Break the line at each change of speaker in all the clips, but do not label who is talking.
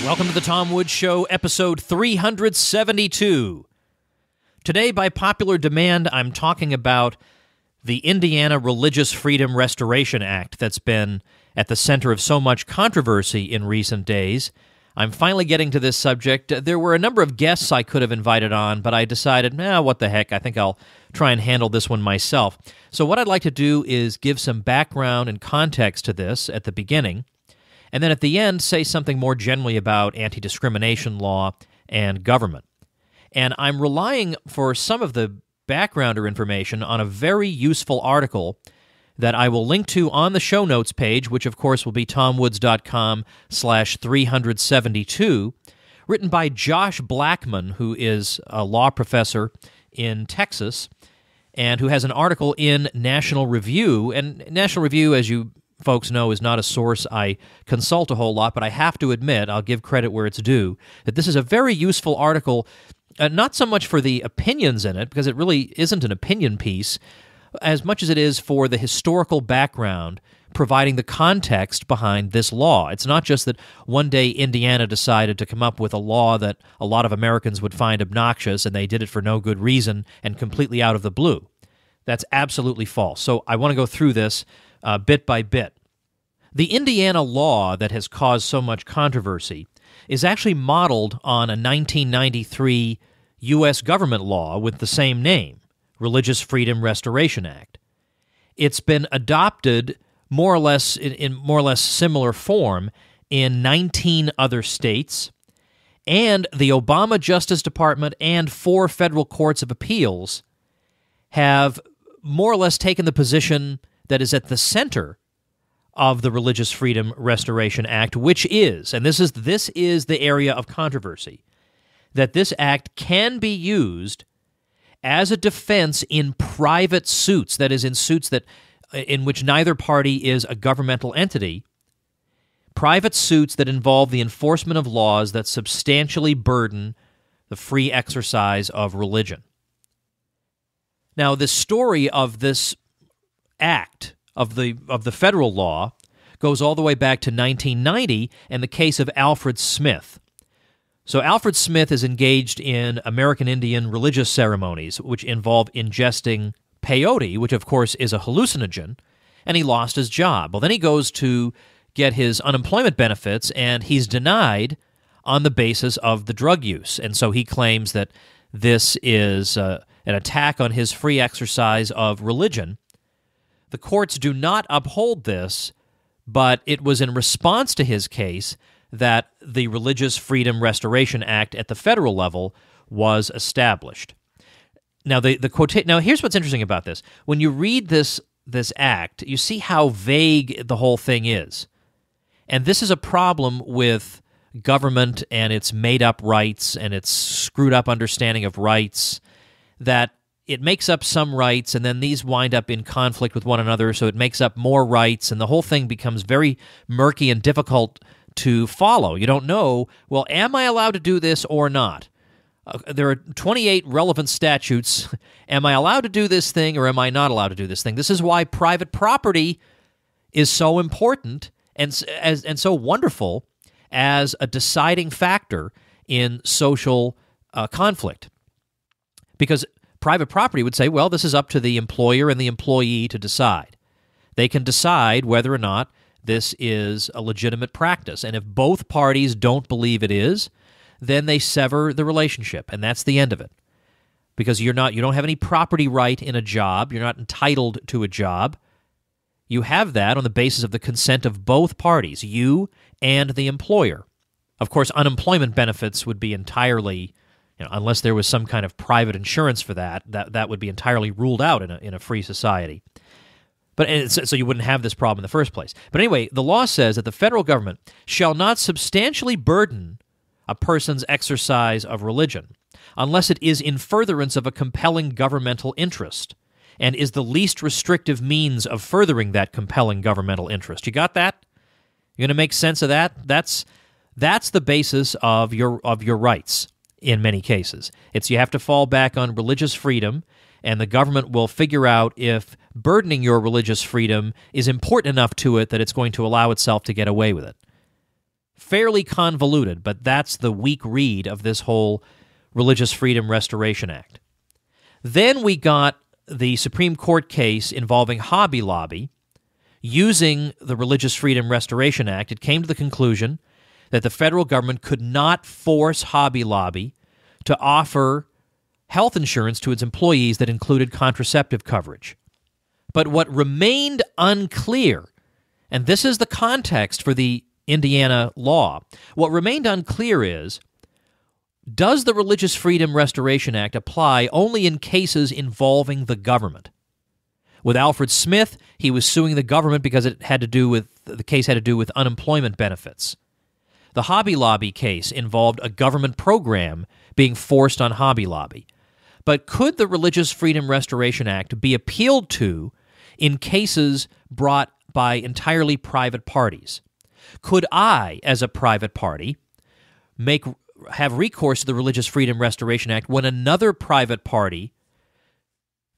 Welcome to the Tom Woods Show, episode 372. Today, by popular demand, I'm talking about the Indiana Religious Freedom Restoration Act that's been at the center of so much controversy in recent days. I'm finally getting to this subject. There were a number of guests I could have invited on, but I decided, what the heck, I think I'll try and handle this one myself. So what I'd like to do is give some background and context to this at the beginning, and then at the end say something more generally about anti-discrimination law and government. And I'm relying for some of the backgrounder information on a very useful article that I will link to on the show notes page, which of course will be tomwoods.com/372, written by Josh Blackman, who is a law professor in Texas, and who has an article in National Review. And National Review, as you folks know, is not a source I consult a whole lot, but I have to admit, I'll give credit where it's due, that this is a very useful article, not so much for the opinions in it, because it really isn't an opinion piece, as much as it is for the historical background, providing the context behind this law. It's not just that one day Indiana decided to come up with a law that a lot of Americans would find obnoxious, and they did it for no good reason and completely out of the blue. That's absolutely false. So I want to go through this bit by bit. The Indiana law that has caused so much controversy is actually modeled on a 1993 U.S. government law with the same name, Religious Freedom Restoration Act. It's been adopted more or less in more or less similar form in 19 other states, and the Obama Justice Department and 4 federal courts of appeals have more or less taken the position that is at the center of the Religious Freedom Restoration Act, which is, and this is the area of controversy, that this act can be used as a defense in private suits, that is, in suits in which neither party is a governmental entity, private suits that involve the enforcement of laws that substantially burden the free exercise of religion. Now, the story of this act, of the federal law, goes all the way back to 1990 and the case of Alfred Smith. So Alfred Smith is engaged in American Indian religious ceremonies, which involve ingesting peyote, which of course is a hallucinogen, and he lost his job. Well, then he goes to get his unemployment benefits, and he's denied on the basis of the drug use. And so he claims that this is an attack on his free exercise of religion. The courts do not uphold this, but it was in response to his case that the Religious Freedom Restoration Act at the federal level was established. Now, now here's what's interesting about this. When you read this act, you see how vague the whole thing is. And this is a problem with government and its made-up rights and its screwed-up understanding of rights, that it makes up some rights, and then these wind up in conflict with one another, so it makes up more rights, and the whole thing becomes very murky and difficult to follow. You don't know, well, am I allowed to do this or not? There are 28 relevant statutes. Am I allowed to do this thing, or am I not allowed to do this thing? This is why private property is so important and so wonderful as a deciding factor in social conflict. Because private property would say, well, this is up to the employer and the employee to decide. They can decide whether or not this is a legitimate practice. And if both parties don't believe it is, then they sever the relationship, and that's the end of it. Because you don't have any property right in a job. You're not entitled to a job. You have that on the basis of the consent of both parties, you and the employer. Of course, unemployment benefits would be entirely, unless there was some kind of private insurance for that would be entirely ruled out in a free society. But so you wouldn't have this problem in the first place. But anyway, the law says that the federal government shall not substantially burden a person's exercise of religion unless it is in furtherance of a compelling governmental interest and is the least restrictive means of furthering that compelling governmental interest. You got that? You're going to make sense of that? That's the basis of your rights in many cases. You have to fall back on religious freedom, and the government will figure out if burdening your religious freedom is important enough to it that it's going to allow itself to get away with it. Fairly convoluted, but that's the weak read of this whole Religious Freedom Restoration Act. Then we got the Supreme Court case involving Hobby Lobby. Using the Religious Freedom Restoration Act, it came to the conclusion that the federal government could not force Hobby Lobby to offer health insurance to its employees that included contraceptive coverage. But what remained unclear, and this is the context for the Indiana law, what remained unclear is, does the Religious Freedom Restoration Act apply only in cases involving the government? With Alfred Smith, he was suing the government because the case had to do with unemployment benefits. The Hobby Lobby case involved a government program being forced on Hobby Lobby. But could the Religious Freedom Restoration Act be appealed to in cases brought by entirely private parties? Could I, as a private party, have recourse to the Religious Freedom Restoration Act when another private party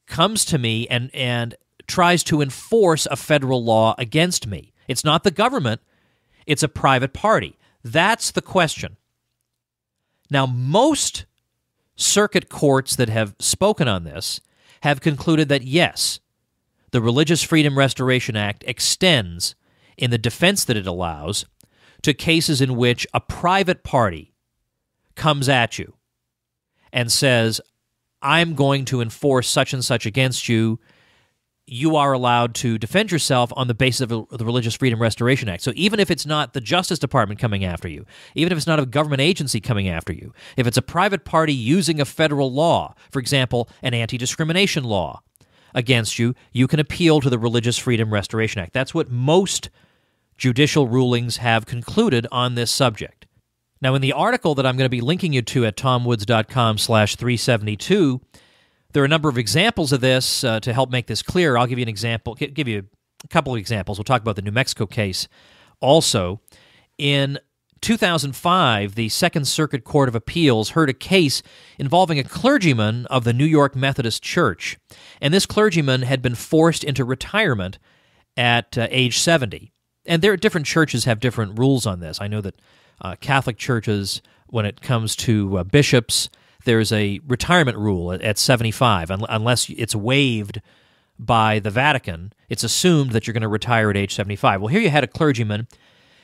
comes to me and tries to enforce a federal law against me? It's not the government, it's a private party. That's the question. Now, most circuit courts that have spoken on this have concluded that yes, the Religious Freedom Restoration Act extends in the defense that it allows to cases in which a private party comes at you and says, I'm going to enforce such and such against you. You are allowed to defend yourself on the basis of the Religious Freedom Restoration Act. So even if it's not the Justice Department coming after you, even if it's not a government agency coming after you, if it's a private party using a federal law, for example, an anti-discrimination law against you, you can appeal to the Religious Freedom Restoration Act. That's what most judicial rulings have concluded on this subject. Now, in the article that I'm going to be linking you to at tomwoods.com/372, there are a number of examples of this to help make this clear. I'll give you an example, give you a couple of examples. We'll talk about the New Mexico case also. In 2005, the Second Circuit Court of Appeals heard a case involving a clergyman of the New York Methodist Church, and this clergyman had been forced into retirement at age 70. And different churches have different rules on this. I know that Catholic churches, when it comes to bishops, there's a retirement rule at 75. Unless it's waived by the Vatican, it's assumed that you're going to retire at age 75. Well, here you had a clergyman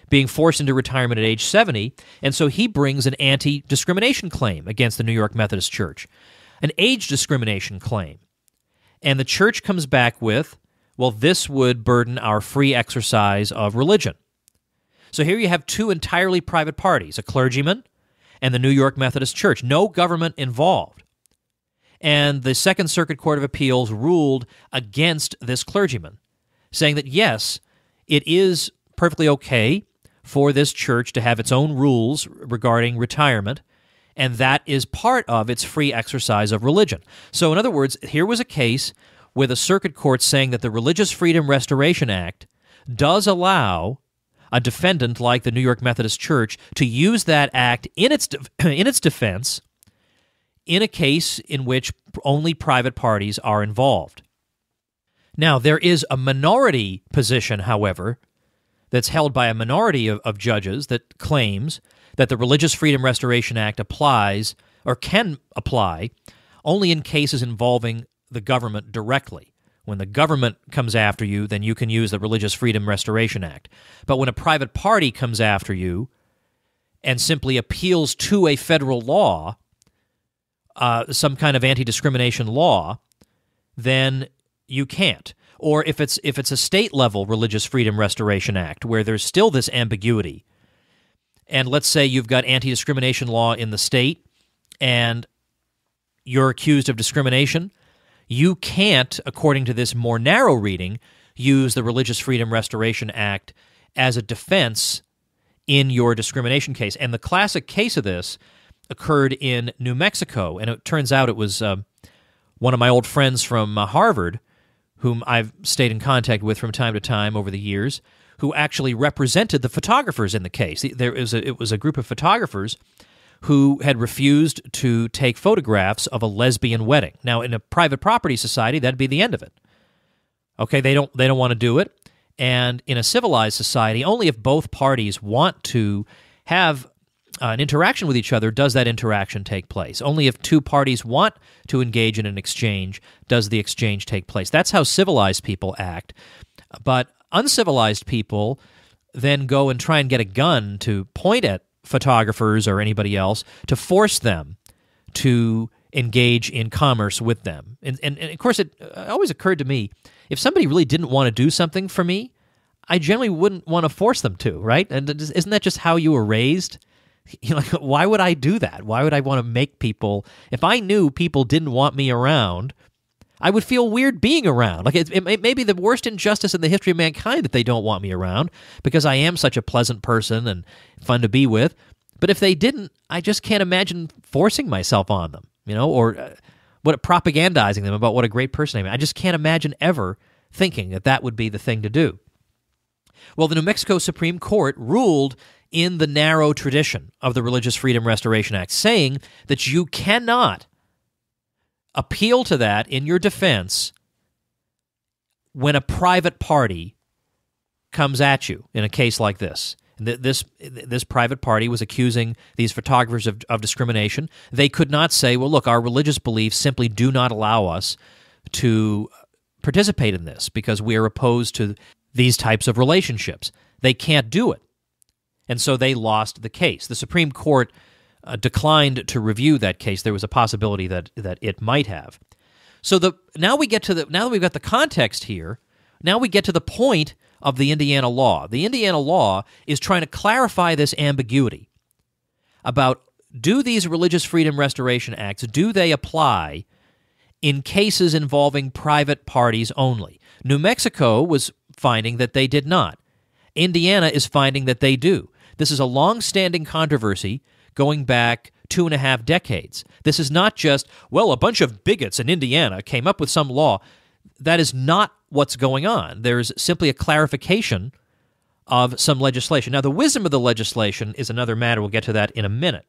being forced into retirement at age 70, and so he brings an anti-discrimination claim against the New York Methodist Church, an age discrimination claim. And the church comes back with, well, this would burden our free exercise of religion. So here you have two entirely private parties, a clergyman and the New York Methodist Church, no government involved. And the Second Circuit Court of Appeals ruled against this clergyman, saying that yes, it is perfectly okay for this church to have its own rules regarding retirement, and that is part of its free exercise of religion. So in other words, here was a case with a circuit court saying that the Religious Freedom Restoration Act does allow a defendant like the New York Methodist Church to use that act in its defense in a case in which only private parties are involved. Now, there is a minority position, however, that's held by a minority of judges that claims that the Religious Freedom Restoration Act applies or can apply only in cases involving the government directly. When the government comes after you, then you can use the Religious Freedom Restoration Act. But when a private party comes after you and simply appeals to a federal law, some kind of anti-discrimination law, then you can't. Or if it's a state-level Religious Freedom Restoration Act where there's still this ambiguity, and let's say you've got anti-discrimination law in the state and you're accused of discrimination, you can't, according to this more narrow reading, use the Religious Freedom Restoration Act as a defense in your discrimination case. And the classic case of this occurred in New Mexico, and it turns out it was one of my old friends from Harvard, whom I've stayed in contact with from time to time over the years, who actually represented the photographers in the case. It was a group of photographers who had refused to take photographs of a lesbian wedding. Now, in a private property society, that'd be the end of it. Okay, they don't want to do it, And in a civilized society, only if both parties want to have an interaction with each other does that interaction take place. Only if two parties want to engage in an exchange does the exchange take place. That's how civilized people act. But uncivilized people then go and try and get a gun to point at photographers or anybody else to force them to engage in commerce with them. And of course, it always occurred to me, if somebody really didn't want to do something for me, I generally wouldn't want to force them to, right? And isn't that just how you were raised? You know, why would I do that? Why would I want to make people? If I knew people didn't want me around, I would feel weird being around. Like it may be the worst injustice in the history of mankind that they don't want me around because I am such a pleasant person and fun to be with. But if they didn't, I just can't imagine forcing myself on them, you know, or propagandizing them about what a great person I am. I just can't imagine ever thinking that that would be the thing to do. Well, the New Mexico Supreme Court ruled in the narrow tradition of the Religious Freedom Restoration Act, saying that you cannot appeal to that in your defense when a private party comes at you in a case like this. This private party was accusing these photographers of discrimination. They could not say, well, look, our religious beliefs simply do not allow us to participate in this because we are opposed to these types of relationships. They can't do it. And so they lost the case. The Supreme Court declined to review that case. There was a possibility that it might have. So now that we've got the context here, now we get to the point of the Indiana law. The Indiana law is trying to clarify this ambiguity about, do these Religious Freedom Restoration Acts, do they apply in cases involving private parties only? New Mexico was finding that they did not. Indiana is finding that they do. This is a long-standing controversy going back 2.5 decades. This is not just, well, a bunch of bigots in Indiana came up with some law. That is not what's going on. There's simply a clarification of some legislation. Now, the wisdom of the legislation is another matter. We'll get to that in a minute.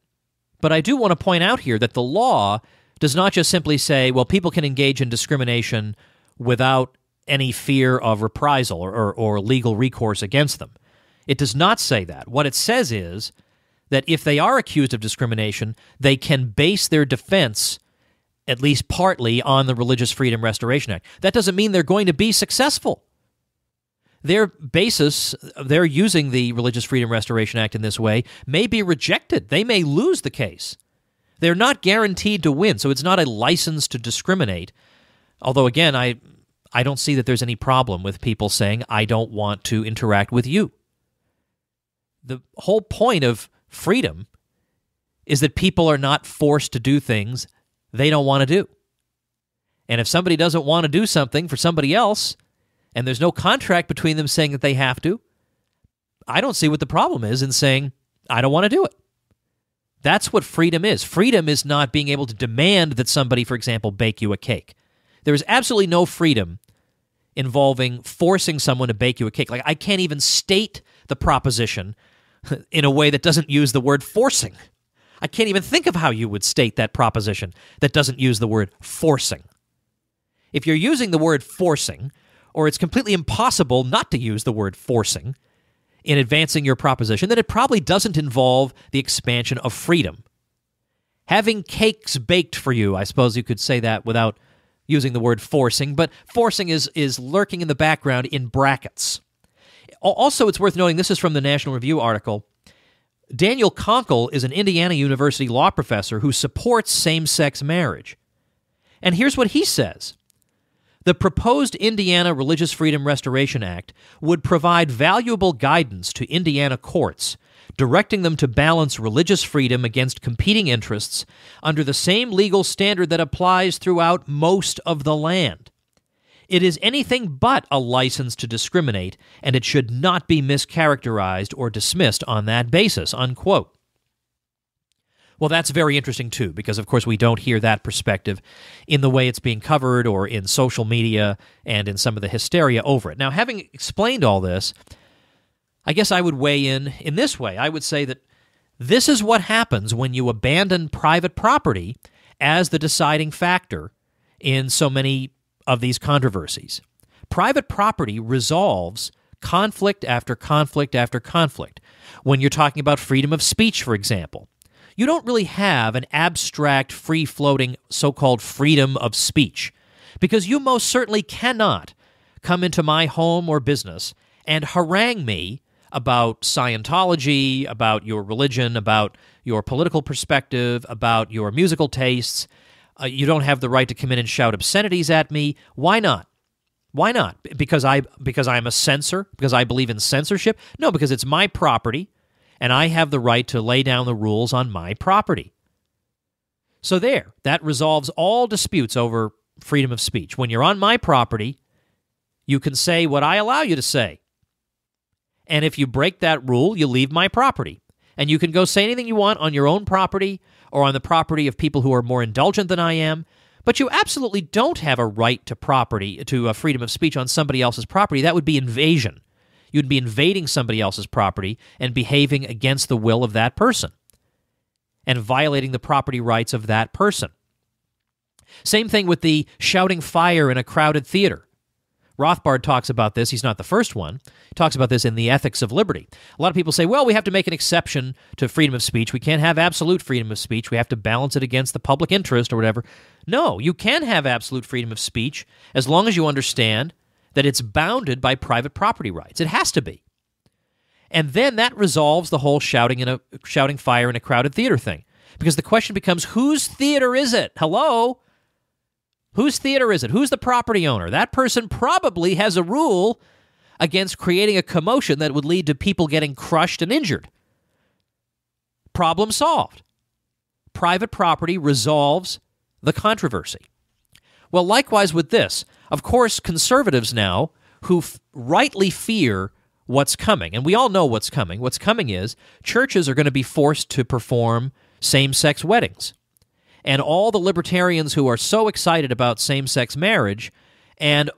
But I do want to point out here that the law does not just simply say, well, people can engage in discrimination without any fear of reprisal or legal recourse against them. It does not say that. What it says is that if they are accused of discrimination, they can base their defense at least partly on the Religious Freedom Restoration Act. That doesn't mean they're going to be successful. Their basis, they're using the Religious Freedom Restoration Act in this way, may be rejected. They may lose the case. They're not guaranteed to win, so it's not a license to discriminate. Although, again, I don't see that there's any problem with people saying, I don't want to interact with you. The whole point of freedom is that people are not forced to do things they don't want to do. And if somebody doesn't want to do something for somebody else, and there's no contract between them saying that they have to, I don't see what the problem is in saying, I don't want to do it. That's what freedom is. Freedom is not being able to demand that somebody, for example, bake you a cake. There is absolutely no freedom involving forcing someone to bake you a cake. Like, I can't even state the proposition in a way that doesn't use the word forcing. I can't even think of how you would state that proposition that doesn't use the word forcing. If you're using the word forcing, or it's completely impossible not to use the word forcing in advancing your proposition, then it probably doesn't involve the expansion of freedom. Having cakes baked for you, I suppose you could say that without using the word forcing, but forcing is lurking in the background in brackets. Also, it's worth noting, this is from the National Review article, Daniel Conkle is an Indiana University law professor who supports same-sex marriage. And here's what he says. The proposed Indiana Religious Freedom Restoration Act would provide valuable guidance to Indiana courts, directing them to balance religious freedom against competing interests under the same legal standard that applies throughout most of the land. It is anything but a license to discriminate, and it should not be mischaracterized or dismissed on that basis, unquote. Well, that's very interesting, too, because, of course, we don't hear that perspective in the way it's being covered or in social media and in some of the hysteria over it. Now, having explained all this, I guess I would weigh in this way. I would say that this is what happens when you abandon private property as the deciding factor in so many of these controversies. Private property resolves conflict after conflict after conflict. When you're talking about freedom of speech, for example, you don't really have an abstract, free-floating so-called freedom of speech, because you most certainly cannot come into my home or business and harangue me about Scientology, about your religion, about your political perspective, about your musical tastes. You don't have the right to come in and shout obscenities at me. Why not? Why not? Because I'm a censor? Because I believe in censorship? No, because it's my property, and I have the right to lay down the rules on my property. So there, that resolves all disputes over freedom of speech. When you're on my property, you can say what I allow you to say. And if you break that rule, you leave my property. And you can go say anything you want on your own property or on the property of people who are more indulgent than I am, but you absolutely don't have a right to property, to a freedom of speech on somebody else's property. That would be invasion. You'd be invading somebody else's property and behaving against the will of that person and violating the property rights of that person. Same thing with the shouting fire in a crowded theater. Rothbard talks about this. He's not the first one. He talks about this in The Ethics of Liberty. A lot of people say, well, we have to make an exception to freedom of speech. We can't have absolute freedom of speech. We have to balance it against the public interest or whatever. No, you can have absolute freedom of speech as long as you understand that it's bounded by private property rights. It has to be. And then that resolves the whole shouting fire in a crowded theater thing. Because the question becomes, whose theater is it? Hello? Whose theater is it? Who's the property owner? That person probably has a rule against creating a commotion that would lead to people getting crushed and injured. Problem solved. Private property resolves the controversy. Well, likewise with this. Of course, conservatives now, who rightly fear what's coming, and we all know what's coming is churches are going to be forced to perform same-sex weddings. And all the libertarians who are so excited about same-sex marriage and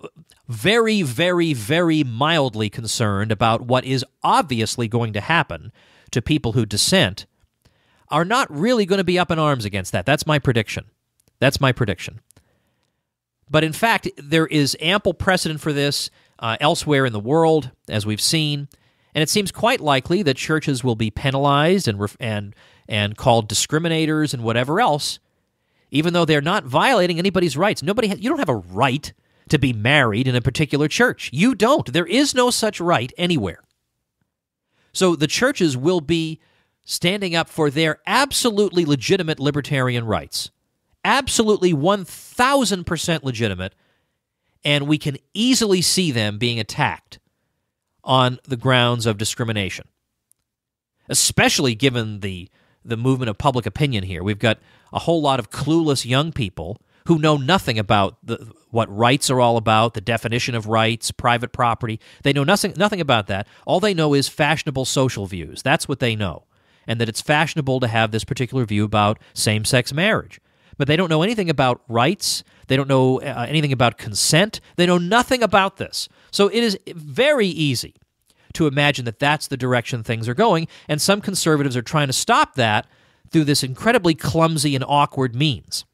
very, very, very mildly concerned about what is obviously going to happen to people who dissent are not really going to be up in arms against that. That's my prediction. But in fact, there is ample precedent for this elsewhere in the world, as we've seen, and it seems quite likely that churches will be penalized and called discriminators and whatever else, even though they're not violating anybody's rights. You don't have a right to be married in a particular church. You don't. There is no such right anywhere. So the churches will be standing up for their absolutely legitimate libertarian rights. Absolutely 1,000% legitimate, and we can easily see them being attacked on the grounds of discrimination, especially given the movement of public opinion here. We've got a whole lot of clueless young people who know nothing about what rights are all about, the definition of rights, private property. They know nothing about that. All they know is fashionable social views. That's what they know, and that it's fashionable to have this particular view about same-sex marriage. But they don't know anything about rights. They don't know anything about consent. They know nothing about this. So it is very easy to imagine that that's the direction things are going, and some conservatives are trying to stop that through this incredibly clumsy and awkward means.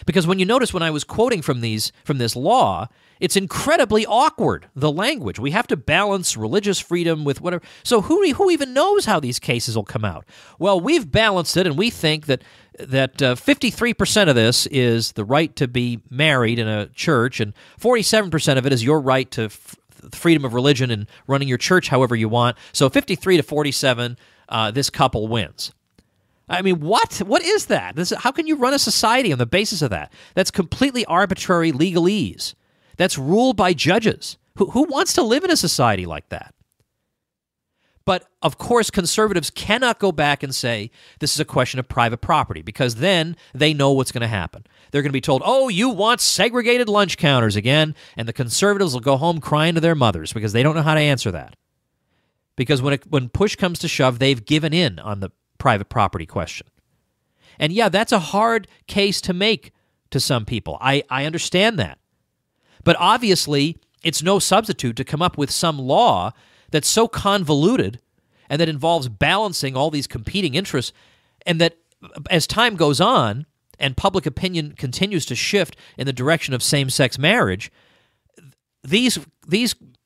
Because when you notice when I was quoting from this law, it's incredibly awkward, the language. We have to balance religious freedom with whatever. So who even knows how these cases will come out? Well, we've balanced it, and we think that 53% of this is the right to be married in a church, and 47% of it is your right to freedom of religion and running your church however you want. So 53 to 47, this couple wins. I mean, what? What is that? How can you run a society on the basis of that? That's completely arbitrary legalese. That's ruled by judges. Who wants to live in a society like that? But, of course, conservatives cannot go back and say this is a question of private property, because then they know what's going to happen. They're going to be told, oh, you want segregated lunch counters again, and the conservatives will go home crying to their mothers because they don't know how to answer that. Because when push comes to shove, they've given in on the private property question. And yeah, that's a hard case to make to some people. I understand that. But obviously, it's no substitute to come up with some law that's so convoluted and that involves balancing all these competing interests, and that as time goes on and public opinion continues to shift in the direction of same-sex marriage, these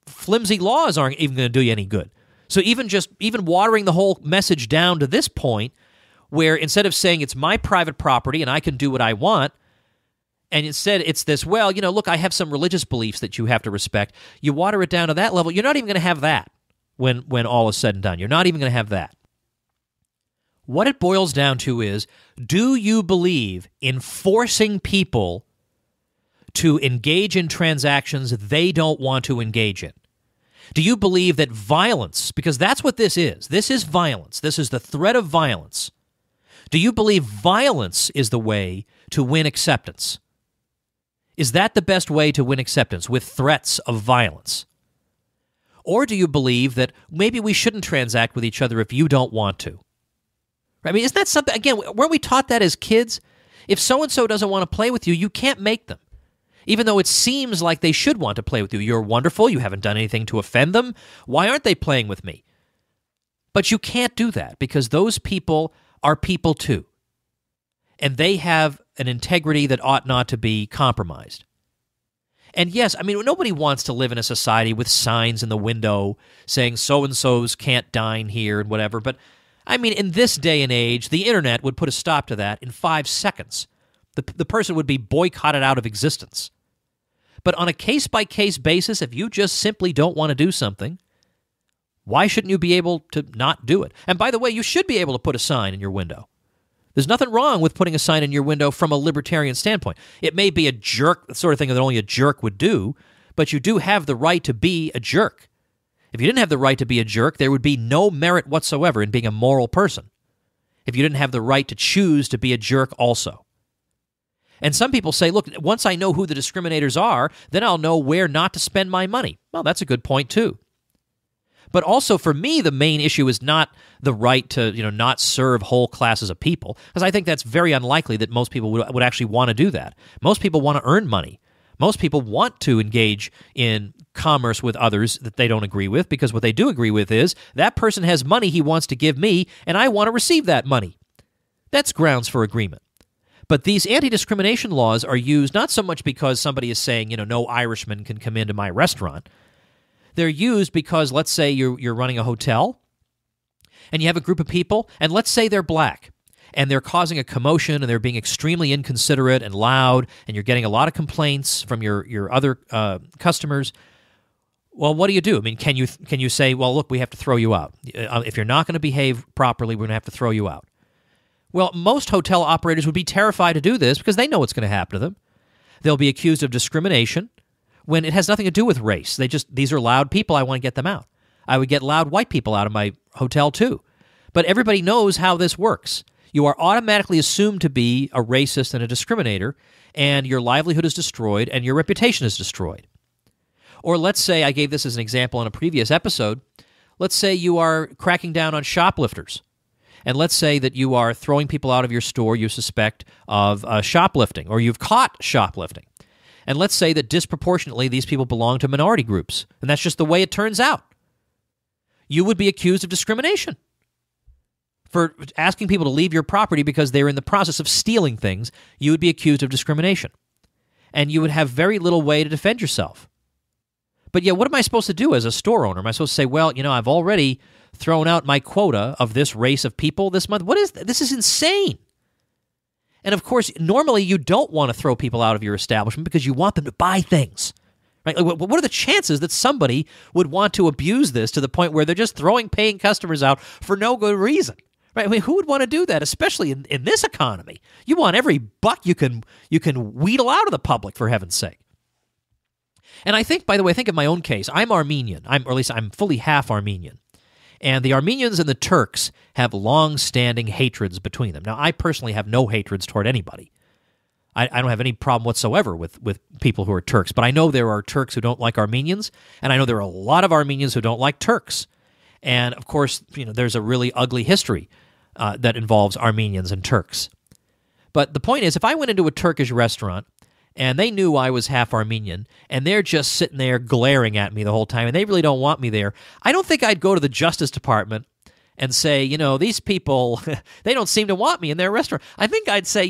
flimsy laws aren't even going to do you any good. So even watering the whole message down to this point, where instead of saying it's my private property and I can do what I want, and instead it's this, well, look, I have some religious beliefs that you have to respect. You water it down to that level, you're not even going to have that when all is said and done. You're not even going to have that. What it boils down to is, do you believe in forcing people to engage in transactions they don't want to engage in? Do you believe that violence, because that's what this is violence, this is the threat of violence. Do you believe violence is the way to win acceptance? Is that the best way to win acceptance, with threats of violence? Or do you believe that maybe we shouldn't transact with each other if you don't want to? I mean, isn't that something, again, weren't we taught that as kids? If so-and-so doesn't want to play with you, you can't make them. Even though it seems like they should want to play with you. You're wonderful, you haven't done anything to offend them. Why aren't they playing with me? But you can't do that, because those people are people too. And they have an integrity that ought not to be compromised. And yes, I mean, nobody wants to live in a society with signs in the window saying so-and-sos can't dine here and whatever, but I mean, in this day and age, the internet would put a stop to that in 5 seconds. The person would be boycotted out of existence. But on a case-by-case basis, if you just simply don't want to do something, why shouldn't you be able to not do it? And by the way, you should be able to put a sign in your window. There's nothing wrong with putting a sign in your window from a libertarian standpoint. It may be a jerk, the sort of thing that only a jerk would do, but you do have the right to be a jerk. If you didn't have the right to be a jerk, there would be no merit whatsoever in being a moral person. If you didn't have the right to choose to be a jerk also. And some people say, look, once I know who the discriminators are, then I'll know where not to spend my money. Well, that's a good point too. But also for me, the main issue is not the right to, not serve whole classes of people, because I think that's very unlikely that most people would actually want to do that. Most people want to earn money. Most people want to engage in commerce with others that they don't agree with, because what they do agree with is that person has money he wants to give me, and I want to receive that money. That's grounds for agreement. But these anti-discrimination laws are used not so much because somebody is saying, no Irishman can come into my restaurant. They're used because, let's say you're running a hotel, and you have a group of people, and let's say they're black, and they're causing a commotion, and they're being extremely inconsiderate and loud, and you're getting a lot of complaints from your other customers. Well, what do you do? I mean, can you say, well, look, we have to throw you out. If you're not going to behave properly, we're going to have to throw you out. Well, most hotel operators would be terrified to do this because they know what's going to happen to them. They'll be accused of discrimination when it has nothing to do with race. These are loud people. I want to get them out. I would get loud white people out of my hotel too. But everybody knows how this works. You are automatically assumed to be a racist and a discriminator, and your livelihood is destroyed and your reputation is destroyed. Or let's say, I gave this as an example in a previous episode, let's say you are cracking down on shoplifters. And let's say that you are throwing people out of your store you suspect of shoplifting, or you've caught shoplifting. And let's say that disproportionately these people belong to minority groups, and that's just the way it turns out. You would be accused of discrimination for asking people to leave your property because they're in the process of stealing things. You would be accused of discrimination. And you would have very little way to defend yourself. But yeah, what am I supposed to do as a store owner? Am I supposed to say, well, I've already thrown out my quota of this race of people this month? What is this? Is insane. And of course, normally you don't want to throw people out of your establishment because you want them to buy things. Right? Like, what are the chances that somebody would want to abuse this to the point where they're just throwing paying customers out for no good reason? Right? I mean, who would want to do that, especially in this economy? You want every buck you can wheedle out of the public, for heaven's sake. And I think, by the way, think of my own case. I'm Armenian, or at least I'm fully half Armenian. And the Armenians and the Turks have long-standing hatreds between them. Now, I personally have no hatreds toward anybody. I don't have any problem whatsoever with people who are Turks, but I know there are Turks who don't like Armenians, and I know there are a lot of Armenians who don't like Turks. And, of course, there's a really ugly history that involves Armenians and Turks. But the point is, if I went into a Turkish restaurant and they knew I was half Armenian, and they're just sitting there glaring at me the whole time, and they really don't want me there, I don't think I'd go to the Justice Department and say, these people, they don't seem to want me in their restaurant. I think I'd say,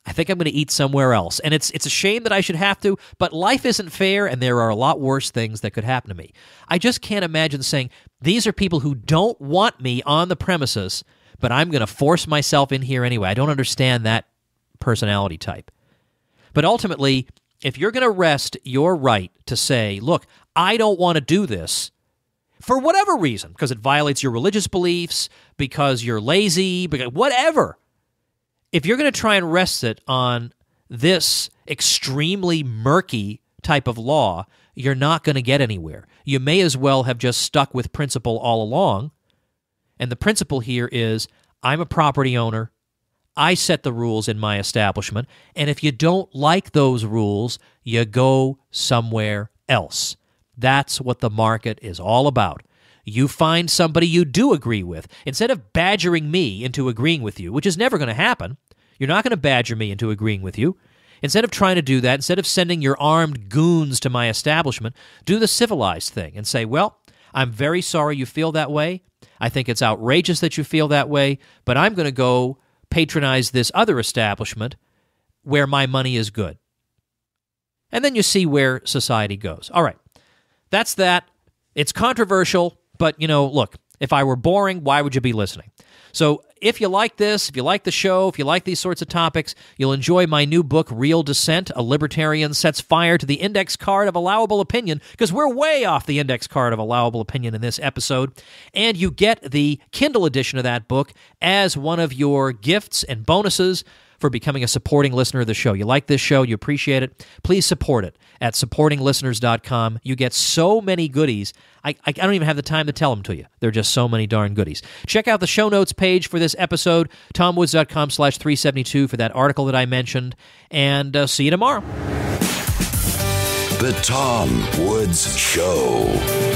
I think I'm going to eat somewhere else. And it's a shame that I should have to, but life isn't fair, and there are a lot worse things that could happen to me. I just can't imagine saying, these are people who don't want me on the premises, but I'm going to force myself in here anyway. I don't understand that personality type. But ultimately, if you're going to rest your right to say, look, I don't want to do this, for whatever reason, because it violates your religious beliefs, because you're lazy, because whatever. If you're going to try and rest it on this extremely murky type of law, you're not going to get anywhere. You may as well have just stuck with principle all along. And the principle here is, I'm a property owner. I set the rules in my establishment. And if you don't like those rules, you go somewhere else. That's what the market is all about. You find somebody you do agree with. Instead of badgering me into agreeing with you, which is never going to happen, you're not going to badger me into agreeing with you. Instead of trying to do that, instead of sending your armed goons to my establishment, do the civilized thing and say, well, I'm very sorry you feel that way. I think it's outrageous that you feel that way, but I'm going to go patronize this other establishment where my money is good. And then you see where society goes. All right. That's that. It's controversial, but, look, if I were boring, why would you be listening? So if you like this, if you like the show, if you like these sorts of topics, you'll enjoy my new book, Real Dissent, A Libertarian Sets Fire to the Index Card of Allowable Opinion, because we're way off the index card of allowable opinion in this episode. And you get the Kindle edition of that book as one of your gifts and bonuses for becoming a supporting listener of the show. You like this show, you appreciate it, please support it at supportinglisteners.com. You get so many goodies. I don't even have the time to tell them to you. There are just so many darn goodies. Check out the show notes page for this episode, tomwoods.com/372 for that article that I mentioned, and see you tomorrow.
The Tom Woods Show.